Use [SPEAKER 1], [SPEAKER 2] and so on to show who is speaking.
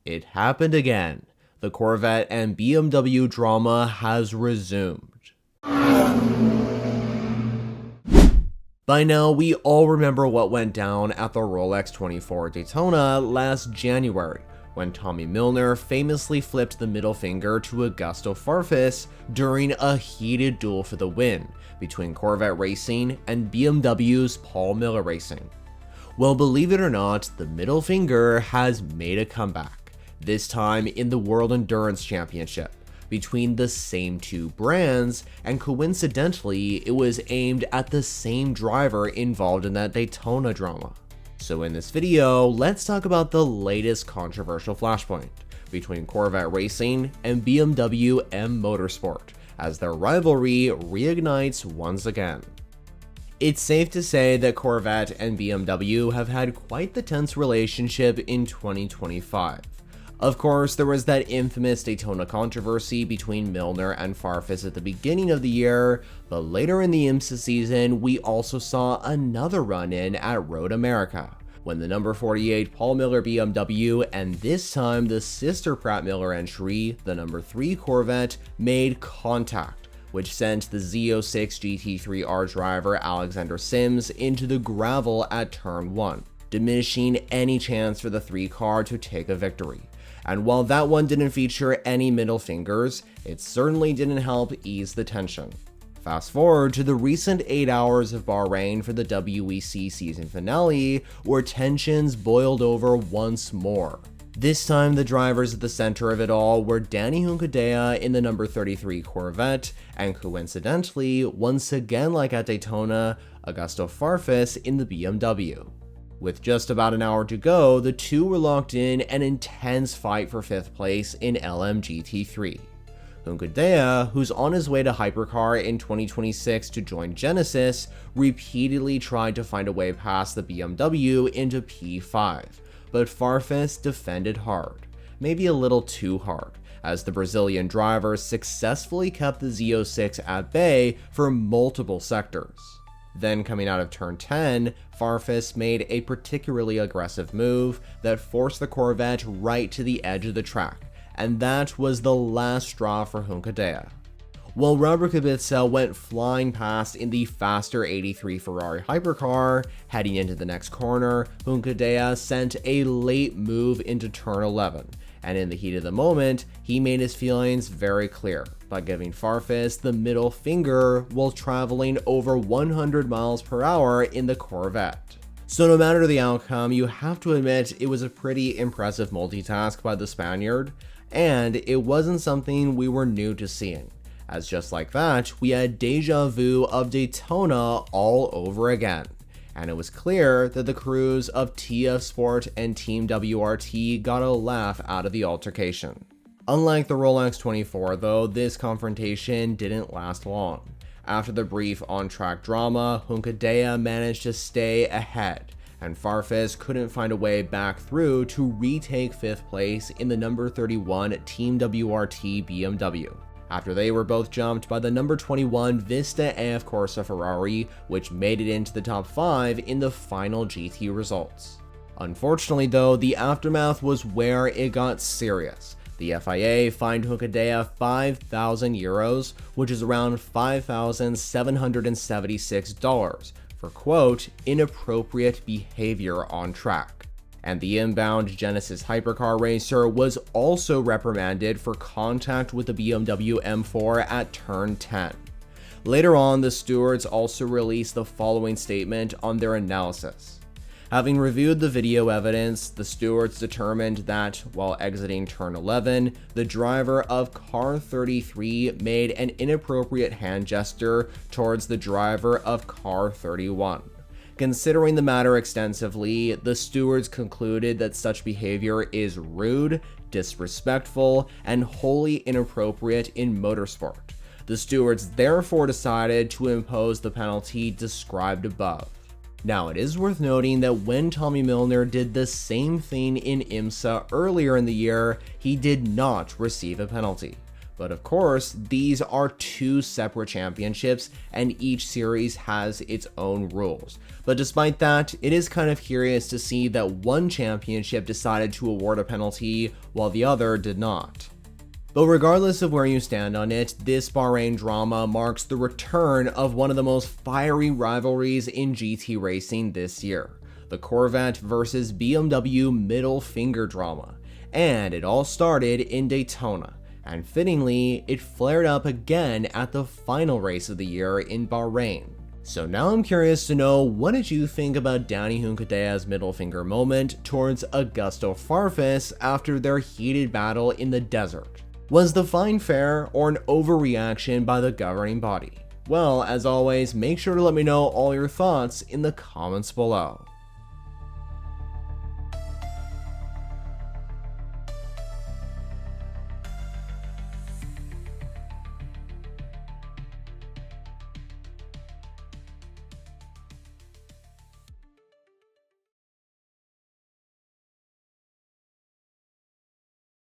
[SPEAKER 1] It happened again. The Corvette and BMW drama has resumed. By now, we all remember what went down at the Rolex 24 Daytona last January, when Tommy Milner famously flipped the middle finger to Augusto Farfus during a heated duel for the win between Corvette Racing and BMW's Paul Miller Racing. Well, believe it or not, the middle finger has made a comeback, this time in the World Endurance Championship, between the same two brands, and coincidentally, it was aimed at the same driver involved in that Daytona drama. So in this video, let's talk about the latest controversial flashpoint between Corvette Racing and BMW M Motorsport, as their rivalry reignites once again. It's safe to say that Corvette and BMW have had quite the tense relationship in 2025. Of course, there was that infamous Daytona controversy between Milner and Farfus at the beginning of the year, but later in the IMSA season, we also saw another run-in at Road America, when the number 48 Paul Miller BMW and this time the sister Pratt Miller entry, the number 3 Corvette, made contact, which sent the Z06 GT3R driver Alexander Sims into the gravel at turn 1, diminishing any chance for the 3 car to take a victory. And while that one didn't feature any middle fingers, it certainly didn't help ease the tension. Fast forward to the recent 8 hours of Bahrain for the WEC season finale, where tensions boiled over once more. This time, the drivers at the center of it all were Danny Hunkadia in the number 33 Corvette, and coincidentally, once again like at Daytona, Augusto Farfus in the BMW. With just about an hour to go, the two were locked in an intense fight for 5th place in LMGT3. Hunkadia, who's on his way to Hypercar in 2026 to join Genesis, repeatedly tried to find a way past the BMW into P5, but Farfus defended hard, maybe a little too hard, as the Brazilian driver successfully kept the Z06 at bay for multiple sectors. Then coming out of turn 10, Farfus made a particularly aggressive move that forced the Corvette right to the edge of the track, and that was the last straw for Hunkadia. While Robert Kubica went flying past in the faster 83 Ferrari hypercar, heading into the next corner, Hunkadia sent a late move into turn 11, and in the heat of the moment, he made his feelings very clear by giving Farfus the middle finger while traveling over 100 miles per hour in the Corvette. So no matter the outcome, you have to admit it was a pretty impressive multitask by the Spaniard, and it wasn't something we were new to seeing, as just like that, we had deja vu of Daytona all over again. And it was clear that the crews of TF Sport and Team WRT got a laugh out of the altercation. Unlike the Rolex 24 though, this confrontation didn't last long. After the brief on-track drama, Hunkadia managed to stay ahead, and Farfus couldn't find a way back through to retake 5th place in the number 31 Team WRT BMW, after they were both jumped by the number 21 Vista AF Corsa Ferrari, which made it into the top 5 in the final GT results. Unfortunately though, the aftermath was where it got serious. The FIA fined Hunkadia €5,000, which is around $5,776, for quote, inappropriate behavior on track. And the inbound Genesis hypercar racer was also reprimanded for contact with the BMW M4 at turn 10. Later on, the stewards also released the following statement on their analysis. Having reviewed the video evidence, the stewards determined that, while exiting turn 11, the driver of car 33 made an inappropriate hand gesture towards the driver of car 31. Considering the matter extensively, the stewards concluded that such behavior is rude, disrespectful, and wholly inappropriate in motorsport. The stewards therefore decided to impose the penalty described above. Now, it is worth noting that when Tommy Milner did the same thing in IMSA earlier in the year, he did not receive a penalty. But of course, these are two separate championships and each series has its own rules. But despite that, it is kind of curious to see that one championship decided to award a penalty while the other did not. But regardless of where you stand on it, this Bahrain drama marks the return of one of the most fiery rivalries in GT racing this year, the Corvette versus BMW middle finger drama. And it all started in Daytona. And fittingly, it flared up again at the final race of the year in Bahrain. So now I'm curious to know, what did you think about Danny Hunkadea's middle finger moment towards Augusto Farfus after their heated battle in the desert? Was the fine fair or an overreaction by the governing body? Well, as always, make sure to let me know all your thoughts in the comments below.